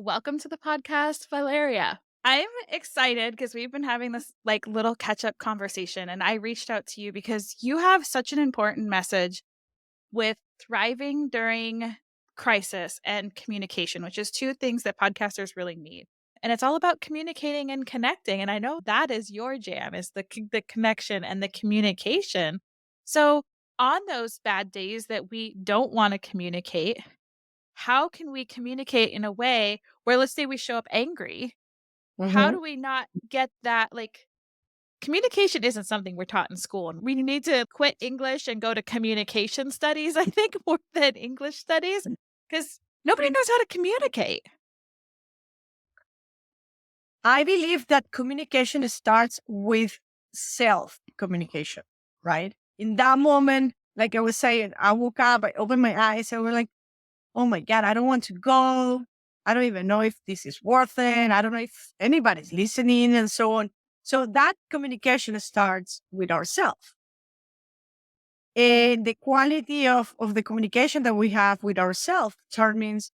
welcome to the podcast, Valeria. I'm excited because we've been having this little catch-up conversation, and I reached out to you because you have such an important message with thriving during crisis and communication, which is two things that podcasters really need. And it's all about communicating and connecting, and I know that is your jam, is the connection and the communication. So, on those bad days that we don't want to communicate, how can we communicate in a way where, let's say we show up angry, how Mhm. do we not get that, communication isn't something we're taught in school, and we need to quit English and go to communication studies, I think, more than English studies, because nobody knows how to communicate. I believe that communication starts with self communication, right? In that moment, like I was saying, I woke up, I opened my eyes, and we're like, oh my God, I don't want to go. I don't even know if this is worth it. I don't know if anybody's listening and so on. So that communication starts with ourselves. And the quality of the communication that we have with ourselves determines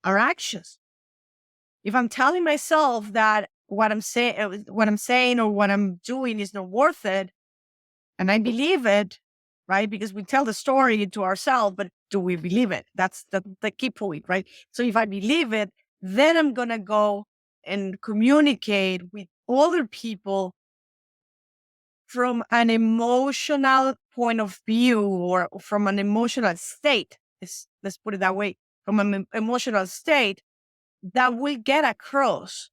our actions. If I'm telling myself that what I'm saying or what I'm doing is not worth it, and I believe it, right? Because we tell the story to ourselves, but do we believe it? That's the key point, right? So if I believe it, then I'm gonna go and communicate with other people from an emotional point of view or from an emotional state. Let's put it that way. From an emotional state that will get across.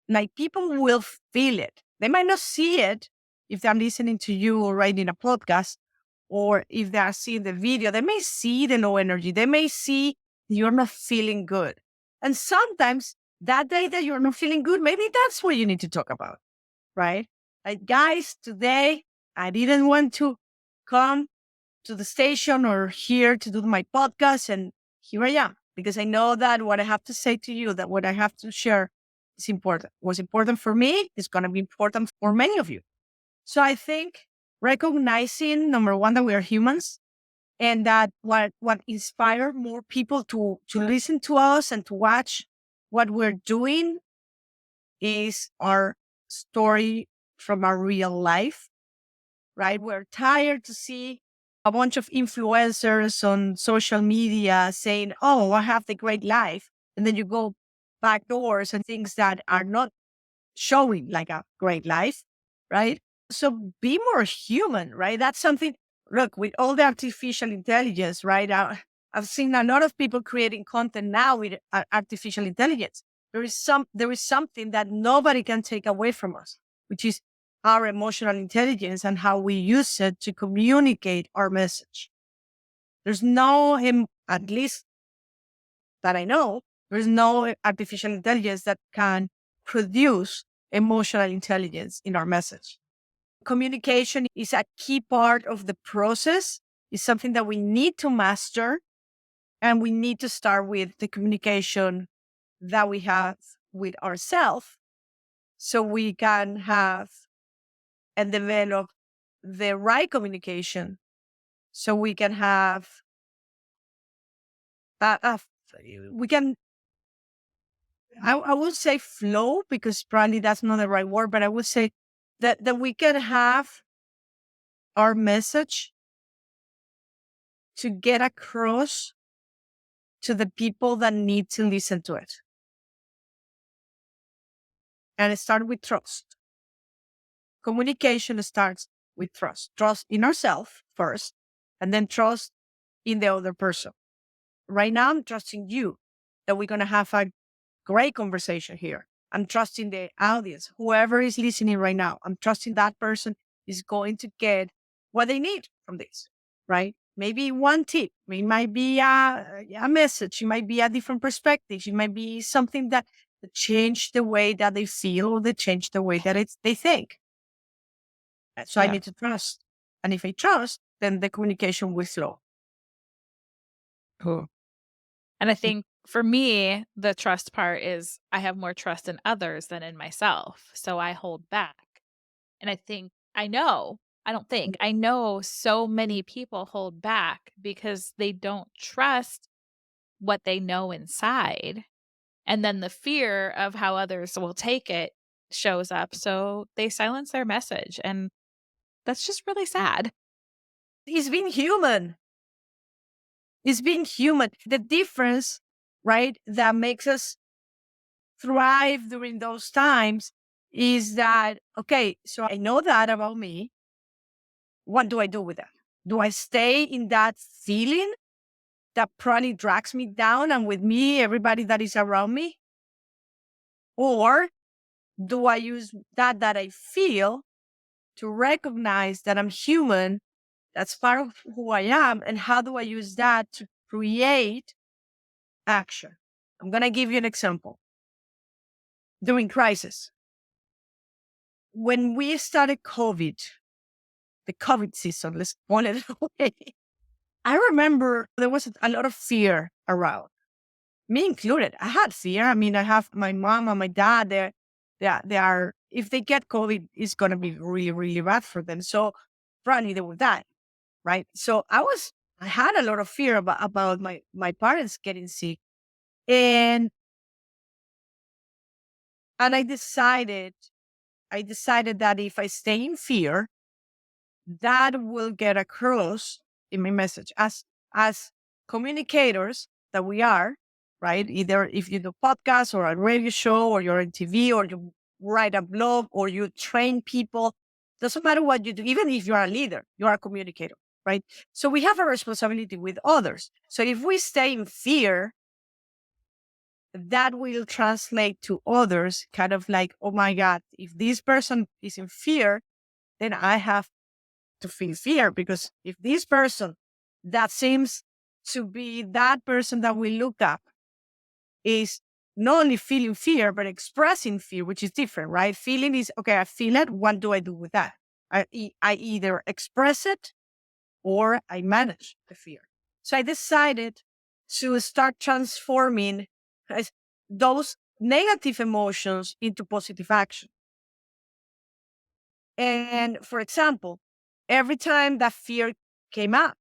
Like people will feel it. They might not see it if they're listening to you or writing a podcast, or if they are seeing the video. They may see the low energy. They may see you're not feeling good. And sometimes that day that you're not feeling good, maybe that's what you need to talk about, right? Like, guys, today I didn't want to come to the station or here to do my podcast. And here I am because I know that what I have to say to you, that what I have to share is important. What's important for me is going to be important for many of you. So I think recognizing, number one, that we are humans and that what inspire more people to listen to us and to watch what we're doing is our story from our real life, right? We're tired to see a bunch of influencers on social media saying, oh, I have the great life. And then you go back doors and things that are not showing like a great life, right? So be more human, right? That's something, look, with all the artificial intelligence, right? I've seen a lot of people creating content now with artificial intelligence. There is something that nobody can take away from us, which is our emotional intelligence and how we use it to communicate our message. There's no, at least that I know, there's no artificial intelligence that can produce emotional intelligence in our message. Communication is a key part of the process. It's something that we need to master, and we need to start with the communication that we have with ourselves so we can have and develop the right communication so we can have a we can I would say flow, because probably that's not the right word, but I would say that we can have our message to get across to the people that need to listen to it. And it starts with trust. Communication starts with trust. Trust in ourselves first, and then trust in the other person. Right now, I'm trusting you that we're going to have a great conversation here. I'm trusting the audience, whoever is listening right now. I'm trusting that person is going to get what they need from this, right? Maybe one tip, it might be a message, it might be a different perspective, it might be something that change the way that they feel or they change the way that they think. So I Yeah. need to trust. And if I trust, then the communication will flow. Cool. And I think for me, the trust part is I have more trust in others than in myself. So I hold back. And I know so many people hold back because they don't trust what they know inside. And then the fear of how others will take it shows up. So they silence their message. And that's just really sad. It's being human. It's being human. The difference, right, that makes us thrive during those times is that, okay, so I know that about me. What do I do with that? Do I stay in that feeling that probably drags me down and with me, everybody that is around me? Or do I use that I feel to recognize that I'm human? That's part of who I am. And how do I use that to create action? I'm going to give you an example. During crisis, when we started the COVID season, let's call it that way, I remember there was a lot of fear around, me included. I had fear. I mean, I have my mom and my dad. They are, if they get COVID, it's going to be really, really bad for them. So probably they will die, right? So I had a lot of fear about my parents getting sick. And, and I decided that if I stay in fear, that will get across in my message as communicators that we are, right? Either if you do podcasts or a radio show or you're on TV or you write a blog or you train people, doesn't matter what you do. Even if you're a leader, you are a communicator, right? So we have a responsibility with others. So if we stay in fear, that will translate to others kind of like, oh my God, if this person is in fear, then I have to feel fear, because if this person that seems to be that person that we look up is not only feeling fear, but expressing fear, which is different, right? Feeling is, okay, I feel it. What do I do with that? I either express it or I manage the fear. So I decided to start transforming those negative emotions into positive action. And for example, every time that fear came up,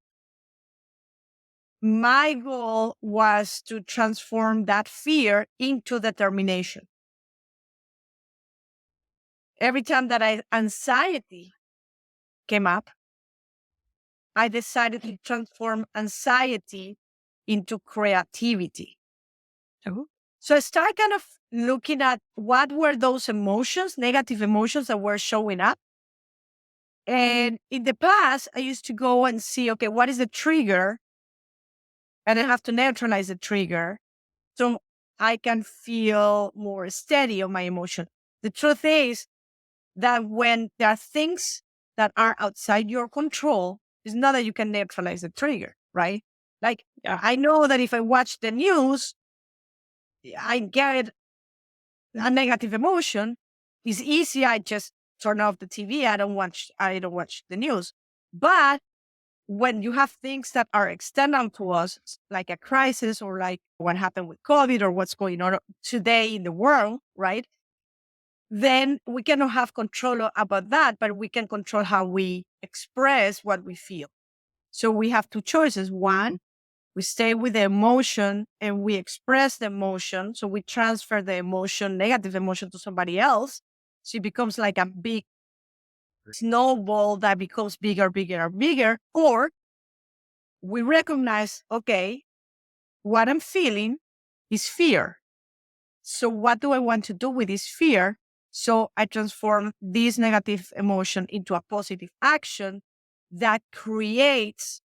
my goal was to transform that fear into determination. Every time that anxiety came up, I decided to transform anxiety into creativity. Oh. So I started kind of looking at what were those emotions, negative emotions that were showing up. And in the past, I used to go and see, okay, what is the trigger? And I have to neutralize the trigger so I can feel more steady on my emotion. The truth is that when there are things that are outside your control, it's not that you can neutralize the trigger, right? Like, Yeah. I know that if I watch the news, I get a negative emotion. It's easy. I just turn off the TV. I don't watch the news. But when you have things that are external to us, like a crisis or like what happened with COVID or what's going on today in the world, right? Then we cannot have control about that, but we can control how we express what we feel. So we have two choices. One, we stay with the emotion and we express the emotion. So we transfer the emotion, negative emotion, to somebody else. So it becomes like a big snowball that becomes bigger, bigger, and bigger. Or we recognize, okay, what I'm feeling is fear. So what do I want to do with this fear? So I transform this negative emotion into a positive action that creates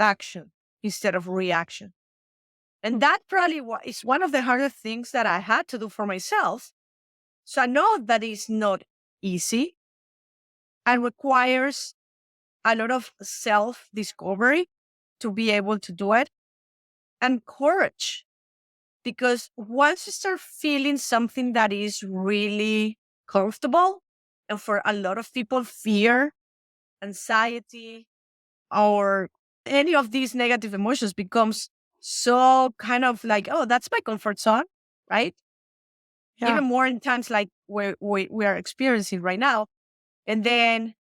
action instead of reaction. And that probably is one of the hardest things that I had to do for myself. So I know that it's not easy and requires a lot of self-discovery to be able to do it, and courage. Because once you start feeling something that is really comfortable, and for a lot of people, fear, anxiety, or any of these negative emotions becomes so kind of like, oh, that's my comfort zone, right? Yeah. Even more in times like where we are experiencing right now. And then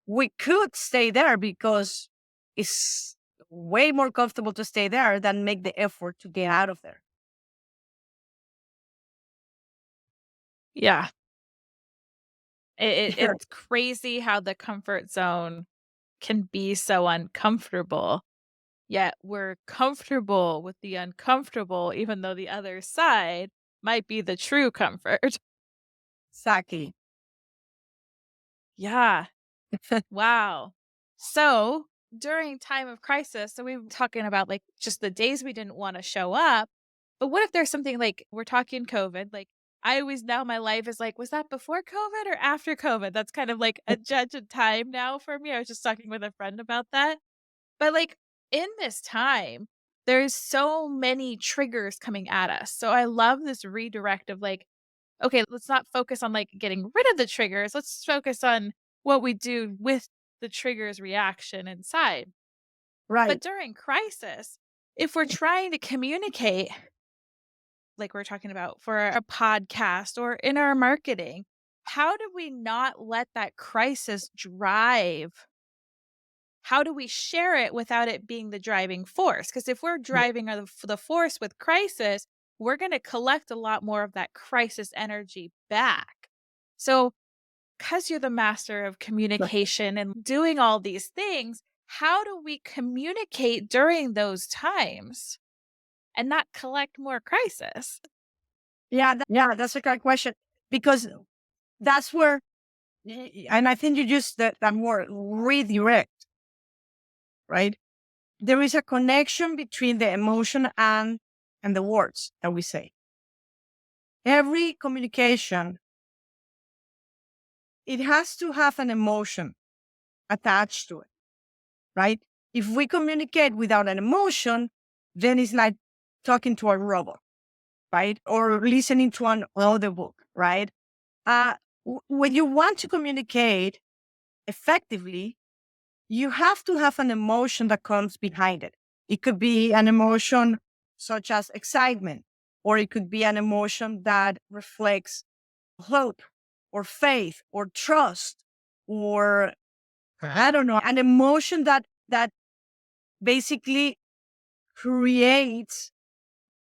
we could stay there because it's way more comfortable to stay there than make the effort to get out of there. Yeah. Sure. It's crazy how the comfort zone can be so uncomfortable, yet we're comfortable with the uncomfortable, even though the other side might be the true comfort. Exactly. Yeah. Wow. So during time of crisis, so we were talking about like just the days we didn't want to show up. But what if there's something like we're talking COVID? Like I always now my life is like, was that before COVID or after COVID? That's kind of like a judge of time now for me. I was just talking with a friend about that. But like in this time, there's so many triggers coming at us. So I love this redirect of like, okay, let's not focus on like getting rid of the triggers. Let's focus on what we do with the triggers reaction inside. But Right. during crisis, if we're trying to communicate, like we're talking about for a podcast or in our marketing, how do we not let that crisis drive? How do we share it without it being the driving force? Because if we're driving the force with crisis, we're going to collect a lot more of that crisis energy back. So, because you're the master of Right. communication and doing all these things, how do we communicate during those times and not collect more crisis? Yeah, yeah, that's a great question because that's where, and I think you used that word redirect, right? There is a connection between the emotion and the words that we say. Every communication, it has to have an emotion attached to it, right? If we communicate without an emotion, then it's like talking to a robot, right? Or listening to an audiobook, right? Uh, when you want to communicate effectively, you have to have an emotion that comes behind it. It could be an emotion such as excitement, or it could be an emotion that reflects hope or faith or trust, or I don't know, an emotion that basically creates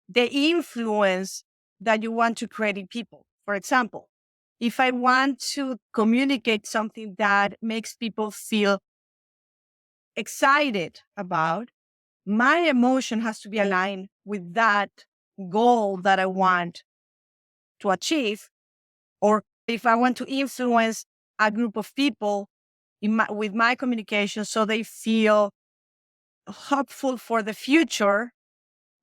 the influence that you want to create in people. For example, if I want to communicate something that makes people feel excited about, my emotion has to be aligned with that goal that I want to achieve. Or if I want to influence a group of people with my communication so they feel hopeful for the future,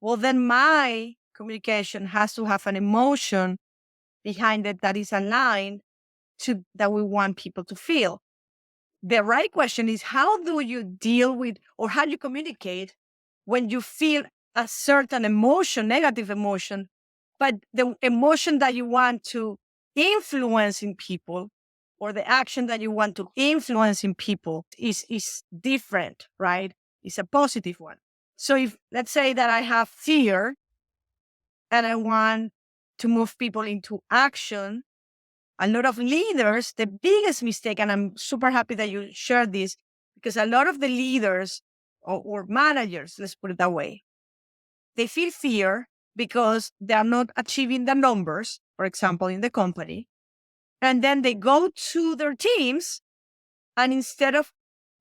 well, then my communication has to have an emotion behind it that is aligned to that we want people to feel. The right question is, how do you deal with, or how do you communicate when you feel a certain emotion, negative emotion, but the emotion that you want to influence in people, or the action that you want to influence in people is different, right? It's a positive one. So if, let's say that I have fear and I want to move people into action, a lot of leaders, the biggest mistake, and I'm super happy that you shared this, because a lot of the leaders or managers, let's put it that way, they feel fear because they are not achieving the numbers, for example, in the company. And then they go to their teams, and instead of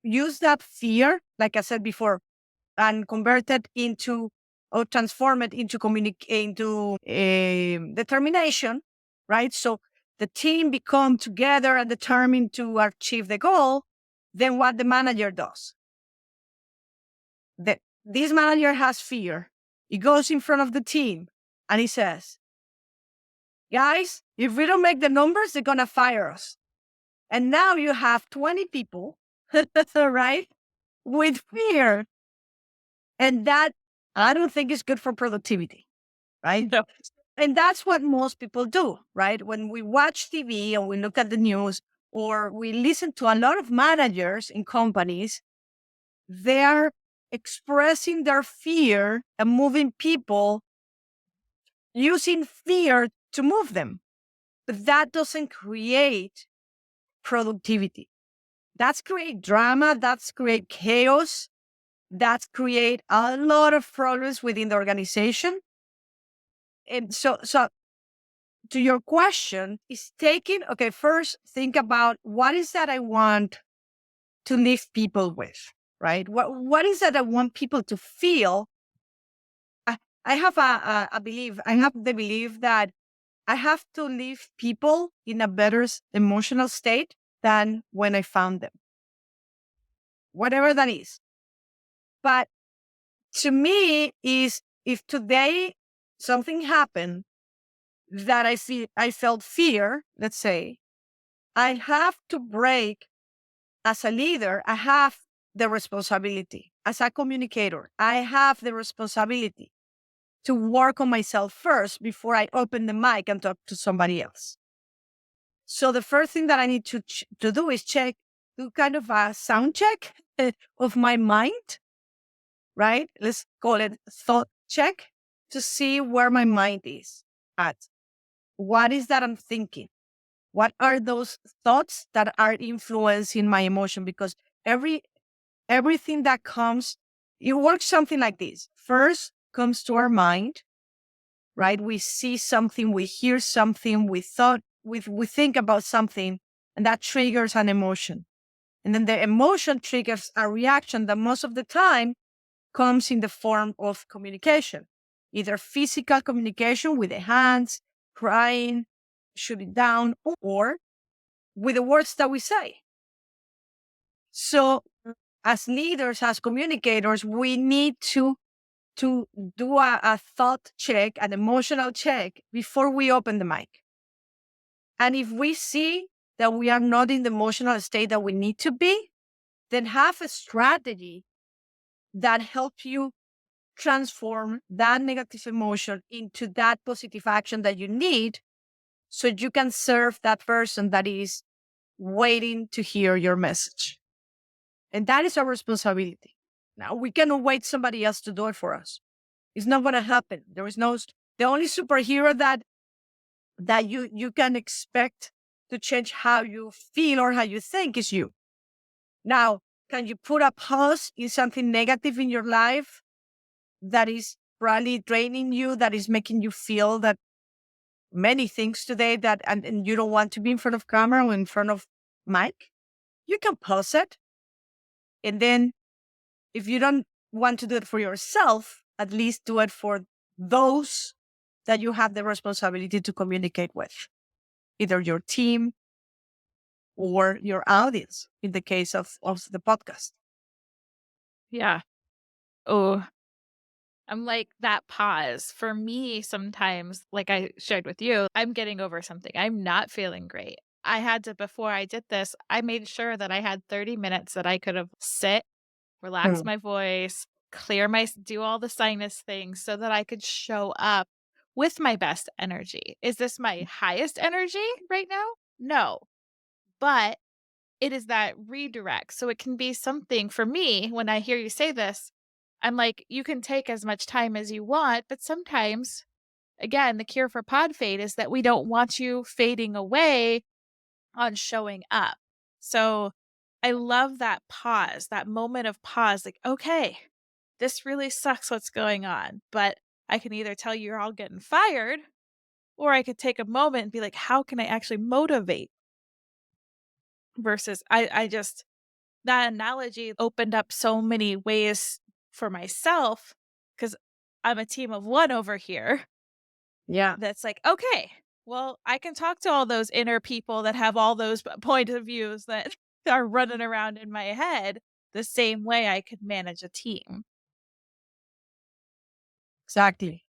use that fear, like I said before, and convert it into or transform it into into determination, right? So the team become together and determined to achieve the goal. Then what the manager does, this manager has fear. He goes in front of the team and he says, guys, if we don't make the numbers, they're gonna fire us. And now you have 20 people, right, with fear, and that I don't think is good for productivity, right? No. And that's what most people do, right? When we watch TV and we look at the news, or we listen to a lot of managers in companies, they're expressing their fear and moving people using fear to move them. But that doesn't create productivity. That's create drama, that's create chaos, that's create a lot of problems within the organization. And so to your question, is first think about what is that I want to leave people with, right? What is that I want people to feel? I have a belief, I have the belief that I have to leave people in a better emotional state than when I found them, whatever that is. But to me, is if today something happened that I felt fear, let's say, I have to break as a leader. I have the responsibility as a communicator. I have the responsibility to work on myself first before I open the mic and talk to somebody else. So the first thing that I need to do is do kind of a sound check of my mind, right? Let's call it thought check, to see where my mind is at. What is that I'm thinking? What are those thoughts that are influencing my emotion? Because everything that comes, it works something like this. First comes to our mind, right? We see something, we hear something, we think about something, and that triggers an emotion. And then the emotion triggers a reaction that most of the time comes in the form of communication, either physical communication with the hands, crying, shutting down, or with the words that we say. So as leaders, as communicators, we need to do a thought check, an emotional check before we open the mic. And if we see that we are not in the emotional state that we need to be, then have a strategy that helps you transform that negative emotion into that positive action that you need, so you can serve that person that is waiting to hear your message. And that is our responsibility. Now, we cannot wait somebody else to do it for us. It's not going to happen. There is the only superhero that you can expect to change how you feel or how you think is you. Now, can you put a pause in something negative in your life that is probably draining you, that is making you feel that many things today that, and you don't want to be in front of camera or in front of mic? You can pause it. And then if you don't want to do it for yourself, at least do it for those that you have the responsibility to communicate with, either your team or your audience, in the case of the podcast. Yeah. Oh, I'm like that pause for me sometimes, like I shared with you, I'm getting over something. I'm not feeling great. I had to, before I did this, I made sure that I had 30 minutes that I could have sit, relax Mm. my voice, do all the sinus things so that I could show up with my best energy. Is this my highest energy right now? No, but it is that redirect. So it can be something for me when I hear you say this. I'm like, you can take as much time as you want, but sometimes, again, the cure for pod fade is that we don't want you fading away on showing up. So I love that pause, that moment of pause, like, okay, this really sucks what's going on, but I can either tell you you're all getting fired, or I could take a moment and be like, how can I actually motivate versus I just that analogy opened up so many ways for myself because I'm a team of one over here. Yeah, That's like, okay, well, I can talk to all those inner people that have all those point of views that are running around in my head the same way I could manage a team. exactly.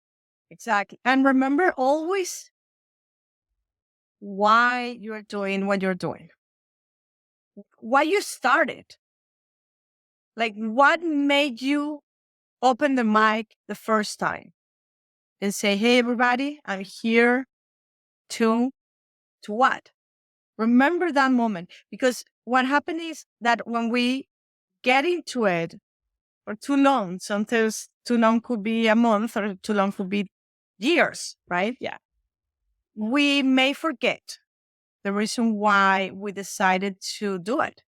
Exactly. And remember always why you're doing what you're doing, why you started. Like, what made you open the mic the first time and say, hey, everybody, I'm here to what? Remember that moment. Because what happened is that when we get into it for too long, sometimes too long could be a month or too long could be years, right? Yeah. We may forget the reason why we decided to do it.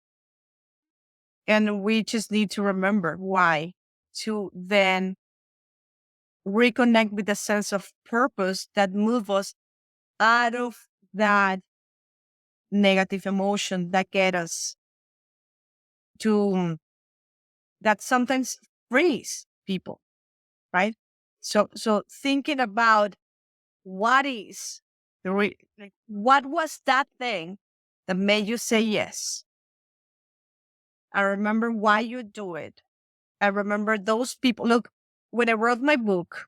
And we just need to remember why, to then reconnect with the sense of purpose that move us out of that negative emotion that get us to, that sometimes frees people, right? So thinking about what is like, what was that thing that made you say yes? I remember why you do it. I remember those people. Look, when I wrote my book,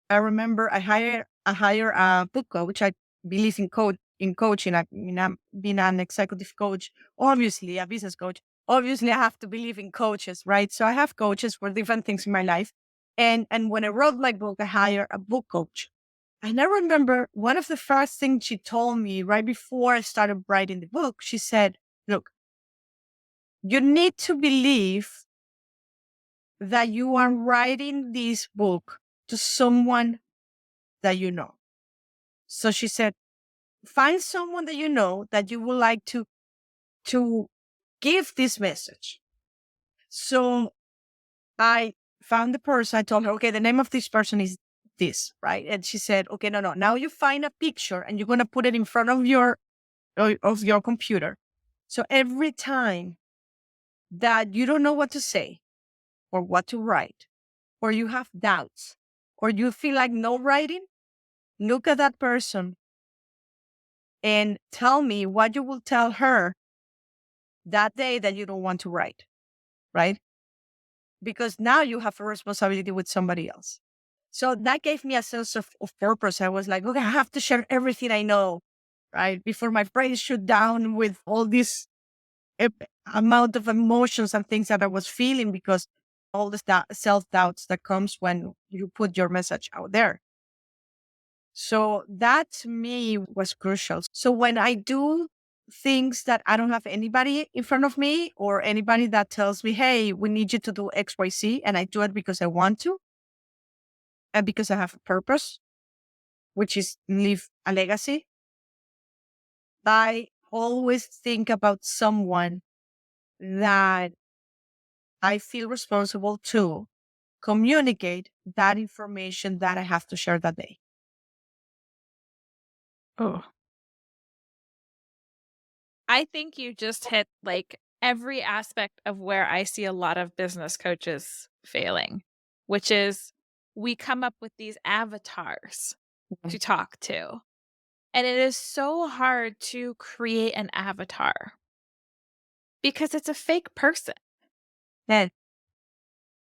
I remember I hire a book coach. I believe in coaching. Being an executive coach, obviously a business coach. Obviously, I have to believe in coaches, right? So I have coaches for different things in my life. And when I wrote my book, I hired a book coach. And I remember one of the first things she told me right before I started writing the book. She said, "Look, you need to believe that you are writing this book to someone that you know." So she said, find someone that you know that you would like to give this message. So I found the person. I told her, okay, the name of this person is this, right? And she said, okay, no. Now you find a picture and you're gonna put it in front of your computer. So every time that you don't know what to say or what to write, or you have doubts, or you feel like no writing, look at that person and tell me what you will tell her that day that you don't want to write, right? Because now you have a responsibility with somebody else. So that gave me a sense of purpose. I was like, okay, I have to share everything I know, right? Before my brain shut down with all this amount of emotions and things that I was feeling because all the self doubts that comes when you put your message out there. So that to me was crucial. So when I do things that I don't have anybody in front of me or anybody that tells me, hey, we need you to do XYZ, and I do it because I want to and because I have a purpose, which is leave a legacy, I always think about someone that I feel responsible to communicate that information that I have to share that day. Oh, I think you just hit like every aspect of where I see a lot of business coaches failing, which is we come up with these avatars Mhm. to talk to. And it is so hard to create an avatar because it's a fake person. Then,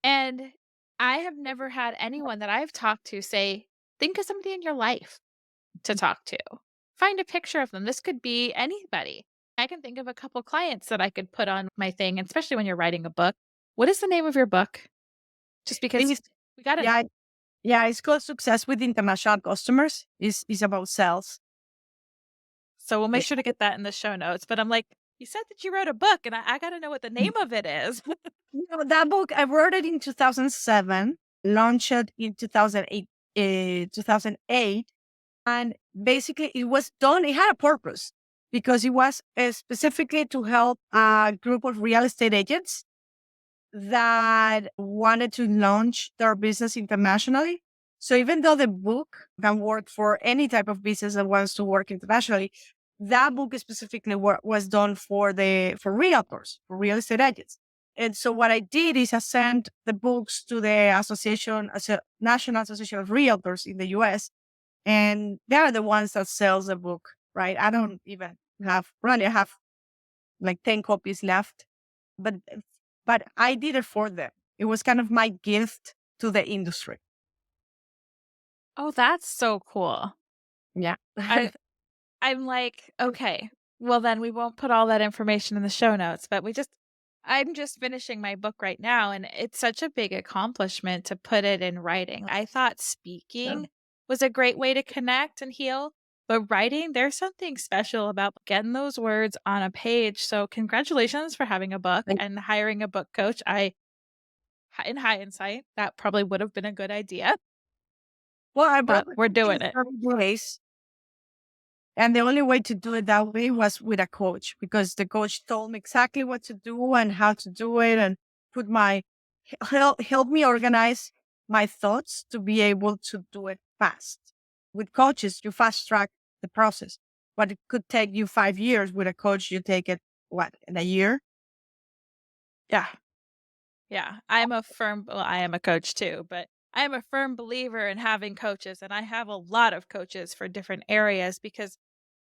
And I have never had anyone that I've talked to say, think of somebody in your life to talk to. Find a picture of them. This could be anybody. I can think of a couple clients that I could put on my thing, and especially when you're writing a book. What is the name of your book? Just because it's, we got to yeah, yeah, it's called Success with International Customers. Is about sales. so we'll make Yeah. sure to get that in the show notes. But I'm like, you said that you wrote a book, and I got to know what the name of it is. That book, I wrote it in 2007, launched it in 2008, 2008. And basically, it was done, it had a purpose because it was specifically to help a group of real estate agents that wanted to launch their business internationally. So even though the book can work for any type of business that wants to work internationally, that book specifically was done for realtors, for real estate agents. And so what I did is I sent the books to the National Association of Realtors in the US, and they're the ones that sells the book, right? I don't even I have like 10 copies left, but I did it for them. It was kind of my gift to the industry. Oh, that's so cool. Yeah. I I'm like, okay, well then we won't put all that information in the show notes, but I'm just finishing my book right now and it's such a big accomplishment to put it in writing. I thought Yeah. speaking was a great way to connect and heal, but writing, there's something special about getting those words on a page. So congratulations for having a book Like, and hiring a book coach. In hindsight, that probably would have been a good idea, well, I brought but it we're in doing it. several ways. And the only way to do it that way was with a coach because the coach told me exactly what to do and how to do it and put help me organize my thoughts to be able to do it fast. With coaches, you fast track the process. What it could take you 5 years with a coach, you take it, what, in a year? Yeah. Yeah, I am a coach too, but I am a firm believer in having coaches, and I have a lot of coaches for different areas because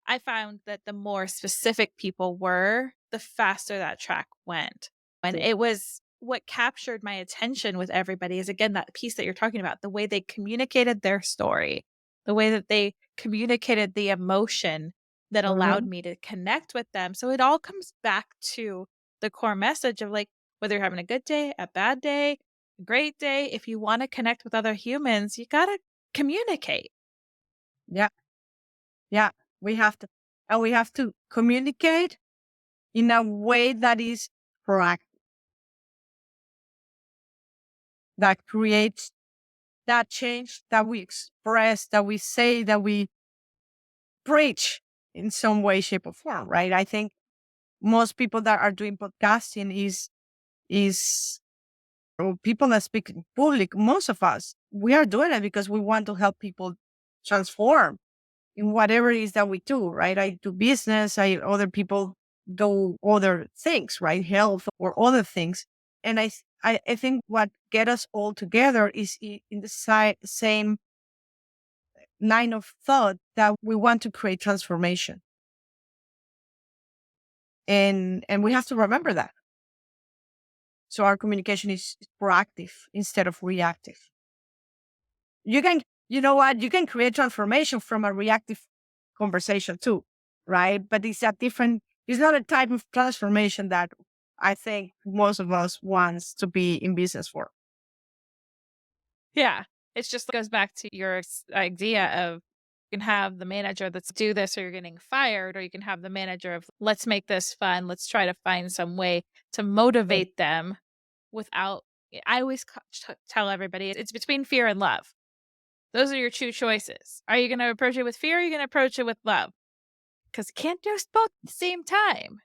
I found that the more specific people were, the faster that track went. And it was what captured my attention with everybody is again that piece that you're talking about, the way they communicated their story, the way that they communicated the emotion that allowed Mhm. me to connect with them. So it all comes back to the core message of like, whether you're having a good day, a bad day, a great day, if you want to connect with other humans, you got to communicate. Yeah, yeah, we have to, and we have to communicate in a way that is proactive, that creates that change that we express, that we say, that we preach in some way, shape, or form, right? I think most people that are doing podcasting is or people that speak in public, most of us, we are doing it because we want to help people transform in whatever it is that we do, right? I do business, other people do other things, right? Health or other things. And I think what get us all together is in the same line of thought that we want to create transformation. And we have to remember that. So our communication is proactive instead of reactive. You can, you know what? You can create transformation from a reactive conversation too, right? But it's not a type of transformation that I think most of us wants to be in business for. Yeah. It's just goes back to your idea of you can have the manager that's do this or you're getting fired, or you can have the manager of let's make this fun. Let's try to find some way to Right. motivate them without. I always tell everybody it's between fear and love. Those are your two choices. Are you going to approach it with fear? Or are you going to approach it with love? Because you can't do both at the same time.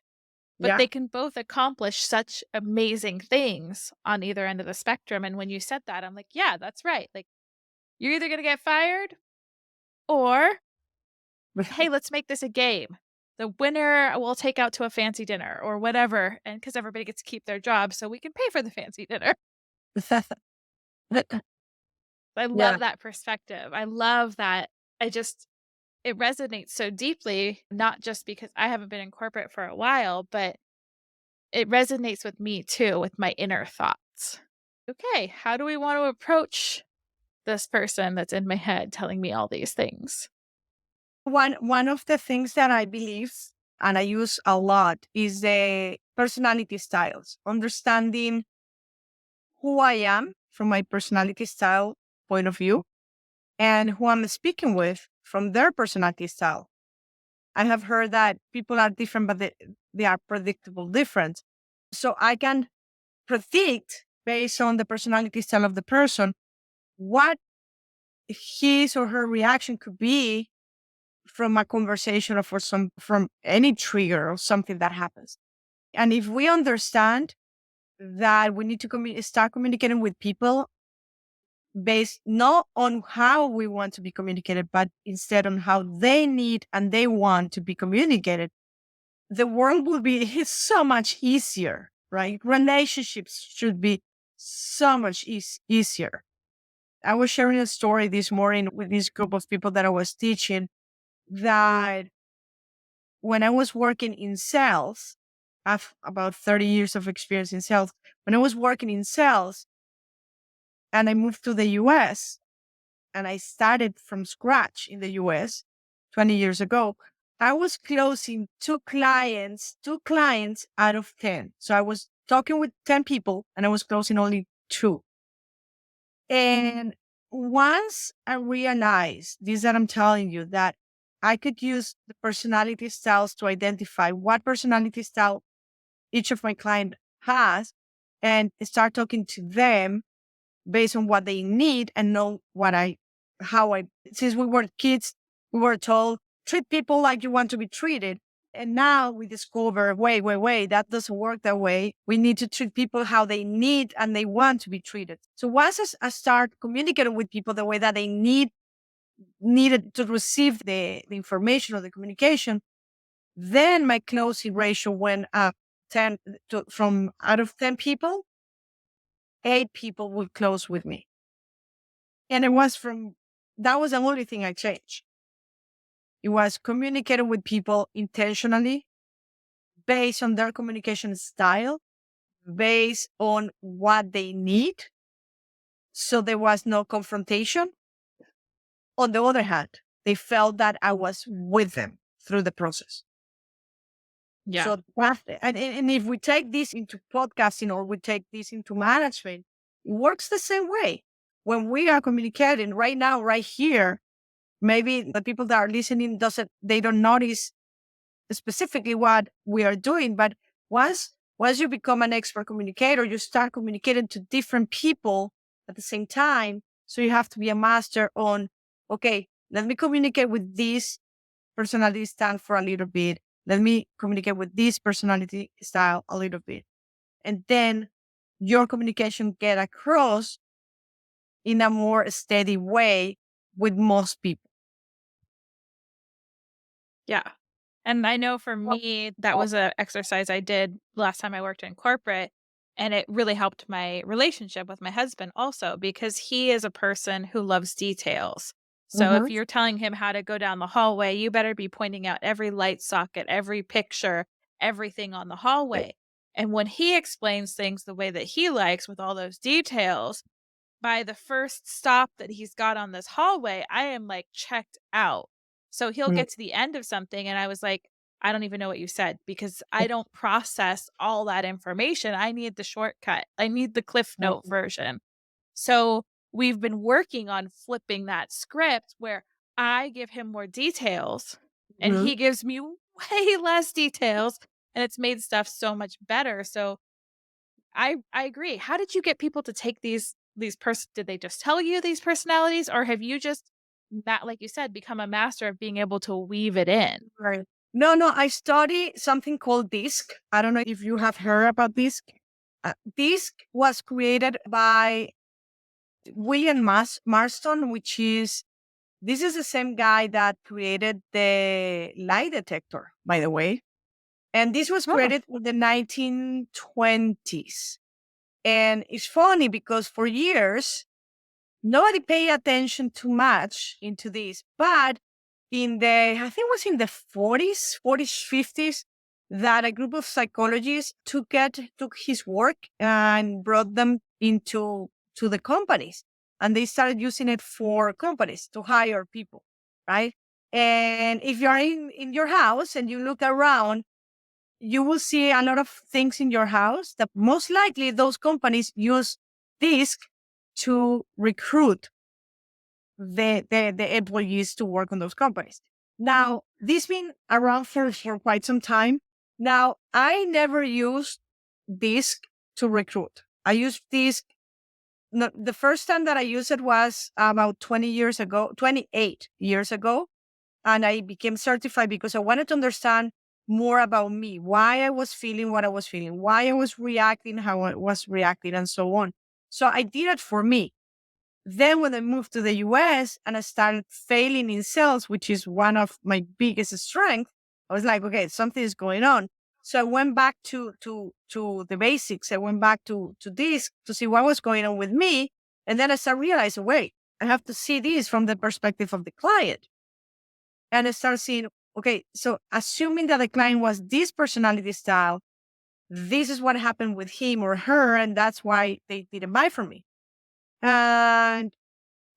But Yeah. they can both accomplish such amazing things on either end of the spectrum. And when you said that, I'm like, yeah, that's right. Like, you're either going to get fired or, hey, let's make this a game. The winner will take out to a fancy dinner or whatever. And because everybody gets to keep their job, so we can pay for the fancy dinner. I Yeah. love that perspective. I love that. I just, it resonates so deeply, not just because I haven't been in corporate for a while, but it resonates with me too, with my inner thoughts. Okay, how do we want to approach this person that's in my head telling me all these things? One of the things that I believe and I use a lot is the personality styles, understanding who I am from my personality style point of view and who I'm speaking with from their personality style. I have heard that people are different, but they are predictable different. So I can predict based on the personality style of the person what his or her reaction could be from a conversation or from any trigger or something that happens. And if we understand that we need to start communicating with people based not on how we want to be communicated, but instead on how they need and they want to be communicated, the world will be so much easier, right? Relationships should be so much easier. I was sharing a story this morning with this group of people that I was teaching that when I was working in sales, I have about 30 years of experience in sales. When I was working in sales and I moved to the US and I started from scratch in the US 20 years ago, I was closing two clients out of 10. So I was talking with 10 people and I was closing only two. And once I realized this that I'm telling you, that I could use the personality styles to identify what personality style each of my client has and start talking to them based on what they need and know how I, since we were kids, we were told, treat people like you want to be treated. And now we discover, wait, that doesn't work that way. We need to treat people how they need and they want to be treated. So once I start communicating with people the way that they need needed to receive the information or the communication, then my closing ratio went up 10 from out of 10 people, 8 people would close with me. And that was the only thing I changed. It was communicating with people intentionally based on their communication style, based on what they need. So there was no confrontation. On the other hand, they felt that I was with them through the process. Yeah. So and if we take this into podcasting or we take this into management, it works the same way. When we are communicating right now, right here, maybe the people that are listening they don't notice specifically what we are doing, but once you become an expert communicator, you start communicating to different people at the same time. So you have to be a master on, okay, let me communicate with this personality style for a little bit. Let me communicate with this personality style a little bit. And then your communication get across in a more steady way with most people. Yeah. And I know for me, that was a exercise I did last time I worked in corporate, and it really helped my relationship with my husband also because he is a person who loves details. So if Mhm. you're telling him how to go down the hallway, you better be pointing out every light socket, every picture, everything on the hallway. And when he explains things the way that he likes with all those details, by the first stop that he's got on this hallway, I am, like, checked out. So he'll Mm. get to the end of something, and I was like, "I don't even know what you said because I don't process all that information. I need the shortcut. I need the Cliff Note version." So we've been working on flipping that script where I give him more details and Mhm. he gives me way less details, and it's made stuff so much better. So I agree. How did you get people to take did they just tell you these personalities, or have you just not like you said, become a master of being able to weave it in? Right. No, I study something called DISC. I don't know if you have heard about DISC. DISC was created by William Marston, this is the same guy that created the lie detector, by the way. And this was Oh, created in the 1920s. And it's funny because for years, nobody paid attention too much into this. But I think it was in the 50s, that a group of psychologists took his work and brought them to the companies. And they started using it for companies to hire people, right? And if you're in your house and you look around, you will see a lot of things in your house that most likely those companies use DISC to recruit the employees to work on those companies. Now, this been around for quite some time. Now, I never used DISC to recruit. I used DISC. No, the first time that I used it was about 20 years ago, 28 years ago. And I became certified because I wanted to understand more about me, why I was feeling what I was feeling, why I was reacting how I was reacting, and so on. So I did it for me. Then when I moved to the US and I started failing in sales, which is one of my biggest strengths, I was like, okay, something is going on. So I went back to the basics. I went back to this to see what was going on with me. And then I started realizing, wait, I have to see this from the perspective of the client. And I started seeing, okay, so assuming that the client was this personality style, this is what happened with him or her, and that's why they didn't buy from me. And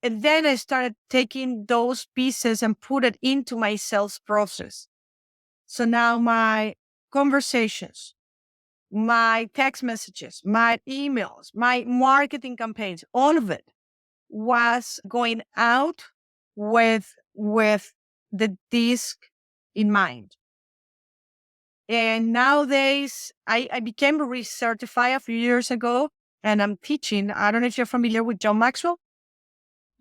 and then I started taking those pieces and put it into my sales process. So now my conversations, my text messages, my emails, my marketing campaigns, all of it was going out with the disc in mind. And nowadays, I became recertified a few years ago, and I'm teaching. I don't know if you're familiar with John Maxwell.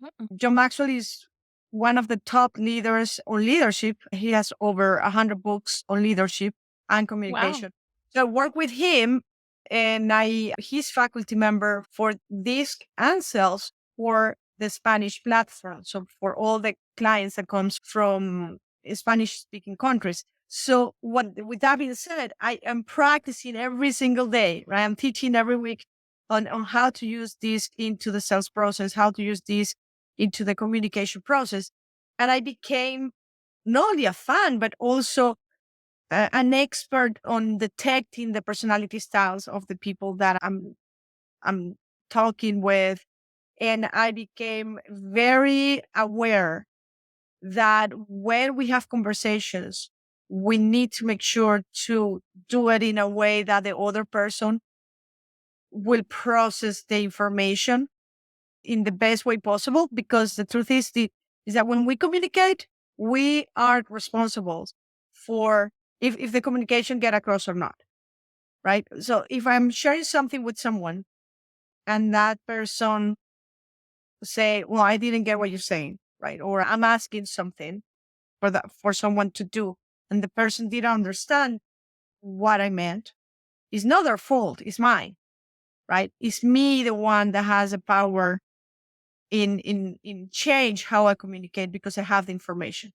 mm-mm. John Maxwell is one of the top leaders on leadership. He has over 100 books on leadership and Wow. communication. So I work with him, and I he's faculty member for DISC and sales for the Spanish platform. So for all the clients that comes from Spanish speaking countries. So with that being said, I am practicing every single day, right? I'm teaching every week on how to use this into the sales process, how to use this into the communication process. And I became not only a fan, but also an expert on detecting the personality styles of the people that I'm talking with. And I became very aware that when we have conversations, we need to make sure to do it in a way that the other person will process the information in the best way possible. Because the truth is that when we communicate, we are responsible for if the communication get across or not. Right. So if I'm sharing something with someone and that person say, well, I didn't get what you're saying, right? Or I'm asking something for someone to do, and the person didn't understand what I meant, it's not their fault, it's mine, right? It's me the one that has the power in change how I communicate because I have the information.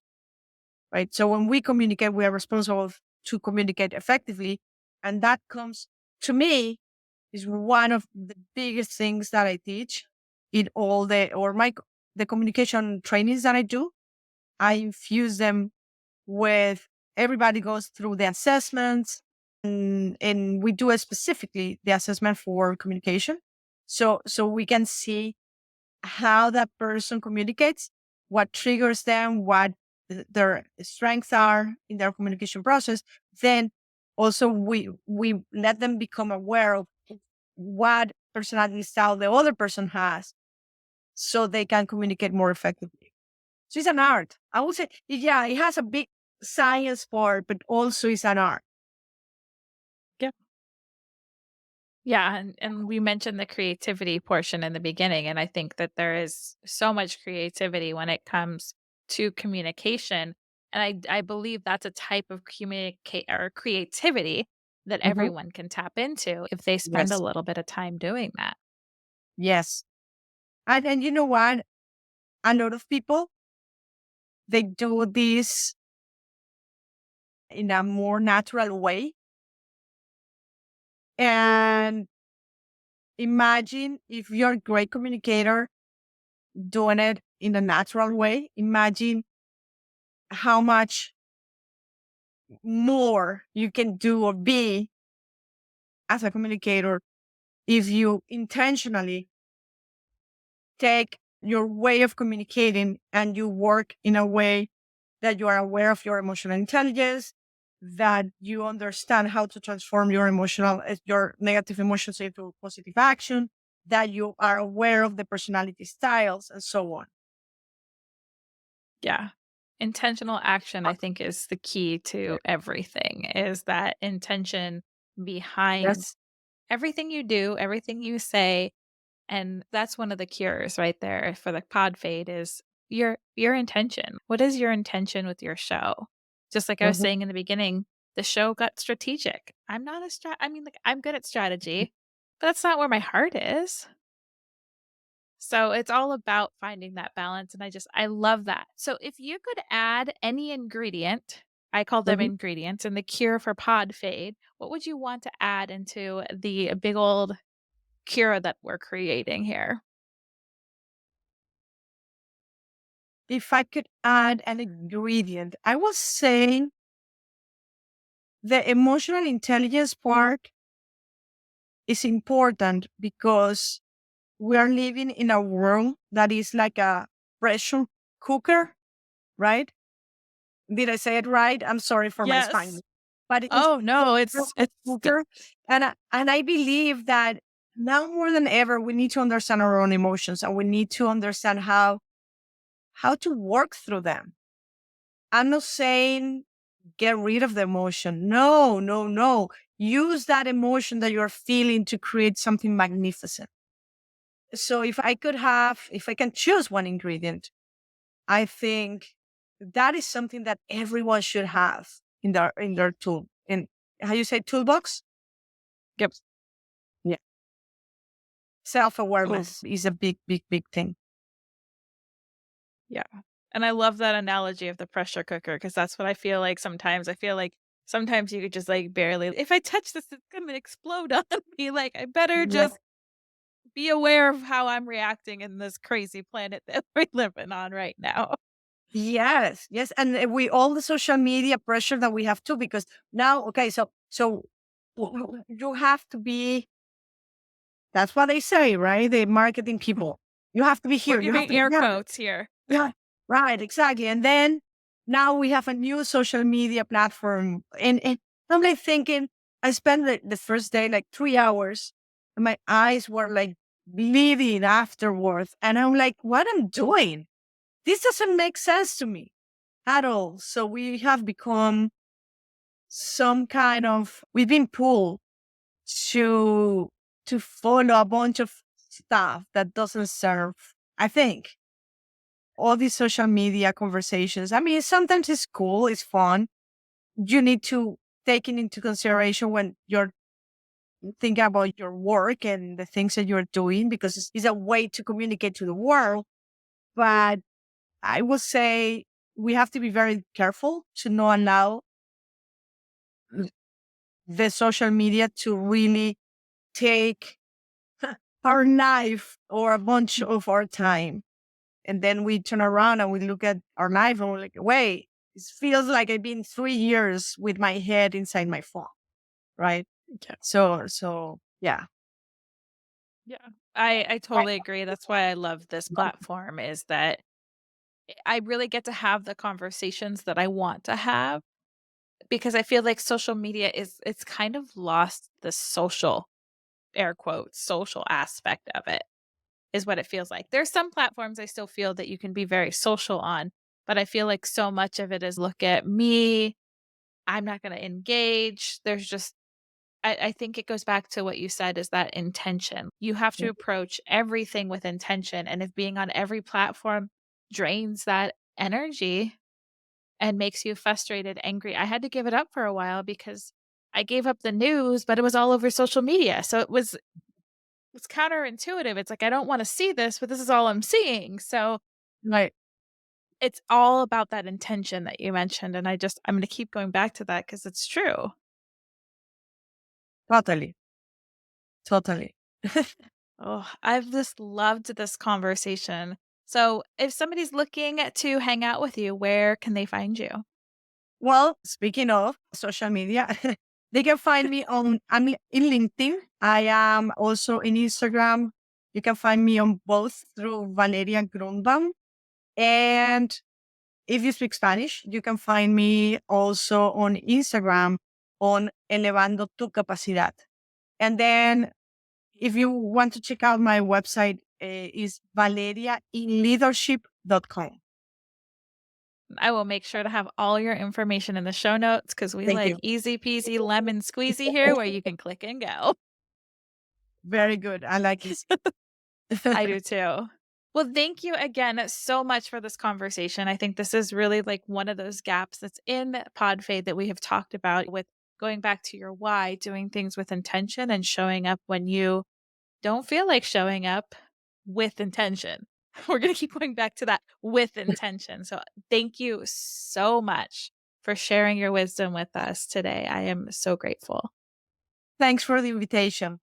Right. So when we communicate, we are responsible to communicate effectively. And that comes to me is one of the biggest things that I teach in all the communication trainings that I do. I infuse them with everybody goes through the assessments and we do it specifically the assessment for communication. So we can see how that person communicates, what triggers them, what their strengths are in their communication process. Then also we let them become aware of what personality style the other person has so they can communicate more effectively. So it's an art. I would say, yeah, it has a big science part, but also it's an art. Yeah. Yeah, and we mentioned the creativity portion in the beginning, and I think that there is so much creativity when it comes to communication, and I believe that's a type of communicate or creativity that Mhm. everyone can tap into if they spend a Yes. little bit of time doing that. Yes. And you know what? A lot of people, they do this in a more natural way. And imagine if you're a great communicator doing it in a natural way. Imagine how much more you can do or be as a communicator if you intentionally take your way of communicating and you work in a way that you are aware of your emotional intelligence, that you understand how to transform your negative emotions into positive action, that you are aware of the personality styles and so on. Yeah. Intentional action, Uh, I think, is the key to everything, is that intention behind Yes. everything you do, everything you say. And that's one of the cures right there for the pod fade is your intention. What is your intention with your show? Just like I was Mhm. saying in the beginning, the show got strategic. I'm not a I mean, like, I'm good at strategy, but that's not where my heart is. So it's all about finding that balance. And I love that. So if you could add any ingredient, I call them Mhm. ingredients in the cure for pod fade, what would you want to add into the big old cure that we're creating here? If I could add an ingredient, I was saying the emotional intelligence part is important because we are living in a world that is like a pressure cooker, right? Did I say it right? I'm sorry for my Yes. Spanish, but it's Oh, no, a pressure it's good. cooker, and I believe that now more than ever we need to understand our own emotions and we need to understand how to work through them. I'm not saying get rid of the emotion. No, no, no. Use that emotion that you're feeling to create something magnificent. So if I can choose one ingredient, I think that is something that everyone should have in their tool. In how you say toolbox? Yep. Yeah. Ooh, Self-awareness is a big, big, big thing. Yeah. And I love that analogy of the pressure cooker because that's what I feel like sometimes. I feel like sometimes you could just like barely, if I touch this, it's going to explode on me. Like, I better Yeah. just be aware of how I'm reacting in this crazy planet that we're living on right now. Yes, yes, and we all the social media pressure that we have too, because now, okay, so you have to be. That's what they say, right? The marketing people. You have to be We're here. You have giving to be air there. quotes here. Yeah, right, exactly. And then now we have a new social media platform, and I'm like thinking, I spent the first day like 3 hours, and my eyes were like bleeding afterwards, and I'm like, what I'm doing? This doesn't make sense to me at all. So we have become some kind of we've been pulled to follow a bunch of stuff that doesn't serve. I think all these social media conversations. I mean, sometimes it's cool, it's fun. You need to take it into consideration when you're thinking about your work and the things that you're doing, because it's a way to communicate to the world. But I would say we have to be very careful to not allow the social media to really take our life or a bunch of our time. And then we turn around and we look at our life and we're like, wait, it feels like I've been 3 years with my head inside my phone. Right. Yeah. So yeah. Yeah. I totally agree. That's why I love this platform is that I really get to have the conversations that I want to have because I feel like social media is it's kind of lost the social air quotes social aspect of it is what it feels like. There's some platforms I still feel that you can be very social on, but I feel like so much of it is look at me, I'm not going to engage. There's just I think it goes back to what you said is that intention. You have to approach everything with intention. And if being on every platform drains that energy and makes you frustrated, angry, I had to give it up for a while because I gave up the news, but it was all over social media. So it's counterintuitive. It's like I don't want to see this, but this is all I'm seeing. So Right. it's all about that intention that you mentioned. And I'm going to keep going back to that because it's true. Totally. Totally. Oh, I've just loved this conversation. So, if somebody's looking to hang out with you, where can they find you? Well, speaking of social media, they can find me I'm in LinkedIn. I am also in Instagram. You can find me on both through Valeria Grunbaum. And if you speak Spanish, you can find me also on Instagram on Elevando tu Capacidad. And then if you want to check out my website, is valeriainleadership.com. I will make sure to have all your information in the show notes because we Thank like you. easy peasy lemon squeezy here where you can click and go. Very good. I like it. I do too. Well, thank you again so much for this conversation. I think this is really like one of those gaps that's in Podfade that we have talked about with going back to your why, doing things with intention and showing up when you don't feel like showing up with intention. We're going to keep going back to that with intention. So, thank you so much for sharing your wisdom with us today. I am so grateful. Thanks for the invitation.